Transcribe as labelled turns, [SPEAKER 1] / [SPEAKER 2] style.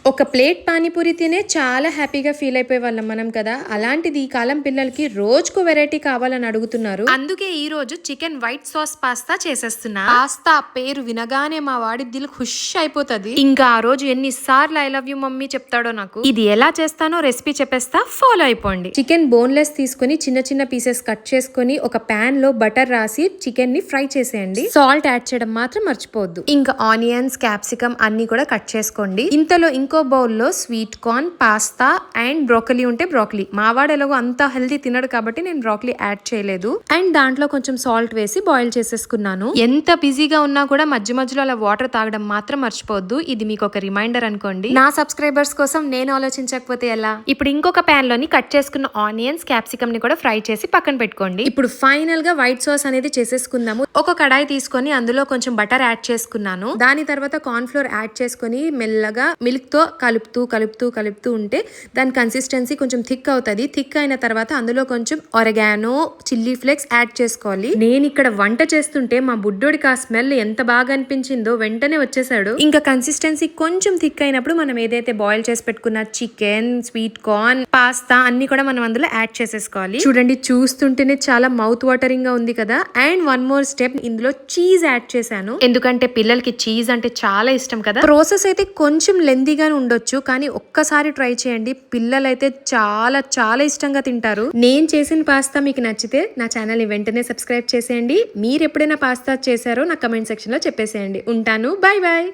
[SPEAKER 1] ఒక ప్లేట్ పానీపూరి తినే చాలా హ్యాపీగా ఫీల్ అయిపోయే వాళ్ళం మనం కదా. అలాంటిది ఈ కాలం పిల్లలకి రోజుకు వెరైటీ కావాలని అడుగుతున్నారు. అందుకే ఈ రోజు చికెన్ వైట్ సాస్ పాస్తా చేసేస్తున్నా. పాస్తా పేరు వినగానే మా వాడి దిల్ ఖుష్ అయిపోతుంది. ఇంకా ఆ రోజు ఎన్నిసార్లు ఐ లవ్ యూ మమ్మీ చెప్తాడో నాకు. ఇది ఎలా చేస్తానో రెసిపీ చెప్పేస్తా, ఫాలో అయిపోండి. చికెన్ బోన్లెస్ తీసుకుని చిన్న చిన్న పీసెస్ కట్ చేసుకుని ఒక పాన్ లో బటర్ రాసి చికెన్ ని ఫ్రై చేసేయండి. సాల్ట్ యాడ్ చేయడం మాత్రం మర్చిపోవద్దు. ఇంకా ఆనియన్స్, క్యాప్సికమ్ అన్ని కూడా కట్ చేసుకోండి. ఇంతలో ఇంకో బౌల్లో sweet corn, pasta and broccoli ఉంటే బ్రోకలీ. మావాడు ఎలాగో అంత హెల్దీ తినడు కాబట్టి నేను బ్రోకలీ యాడ్ చేయలేదు. అండ్ దాంట్లో కొంచెం సాల్ట్ వేసి బాయిల్ చేసేసుకున్నాను. ఎంత బిజీగా ఉన్నా కూడా మధ్య మధ్యలో అలా వాటర్ తాగడం మాత్రం మర్చిపోవద్దు. ఇది మీకు ఒక రిమైండర్ అనుకోండి. నా సబ్స్క్రైబర్స్ కోసం నేను ఆలోచించకపోతే ఎలా. ఇప్పుడు ఇంకొక ప్యాన్ లోని కట్ చేసుకున్న ఆనియన్స్, క్యాప్సికమ్ ని కూడా ఫ్రై చేసి పక్కన పెట్టుకోండి. ఇప్పుడు ఫైనల్ గా వైట్ సాస్ అనేది చేసేసుకుందాము. ఒక కడాయి తీసుకొని అందులో కొంచెం బటర్ యాడ్ చేసుకున్నాను. దాని తర్వాత కార్న్ ఫ్లోర్ యాడ్ చేసుకుని మెల్లగా మిల్క్ తో కలుపుతూ ఉంటే దాని కన్సిస్టెన్సీ కొంచెం థిక్ అవుతుంది. థిక్ అయిన తర్వాత అందులో కొంచెం ఒరిగానో, చిల్లీ ఫ్లేక్స్ యాడ్ చేసుకోవాలి. నేను ఇక్కడ వంట చేస్తుంటే మా బుడ్డోడికి ఆ స్మెల్ ఎంత బాగా అనిపించిందో వెంటనే వచ్చేసాడు. ఇంకా కన్సిస్టెన్సీ కొంచెం థిక్ అయినప్పుడు మనం ఏదైతే బాయిల్ చేసి పెట్టుకున్న చికెన్, స్వీట్ కార్న్, పాస్తా అన్ని కూడా మనం అందులో యాడ్ చేసేసుకోవాలి. చూడండి, చూస్తుంటేనే చాలా మౌత్ వాటరింగ్ గా ఉంది కదా. అండ్ వన్ మోర్ స్టెప్, ఇందులో చీజ్ యాడ్ చేశాను. ఎందుకంటే పిల్లలకి చీజ్ అంటే చాలా ఇష్టం కదా. ప్రాసెస్ అయితే కొంచెం లెందీగానే ఉండొచ్చు, కానీ ఒక్కసారి ట్రై చేయండి. పిల్లలైతే చాలా చాలా ఇష్టంగా తింటారు. నేను చేసిన పాస్తా మీకు నచ్చితే నా ఛానల్ ని వెంటనే సబ్స్క్రైబ్ చేసేయండి. మీరు ఎప్పుడైనా పాస్తా చేశారో నా కమెంట్ సెక్షన్ లో చెప్పేసేయండి. ఉంటాను, బాయ్ బాయ్.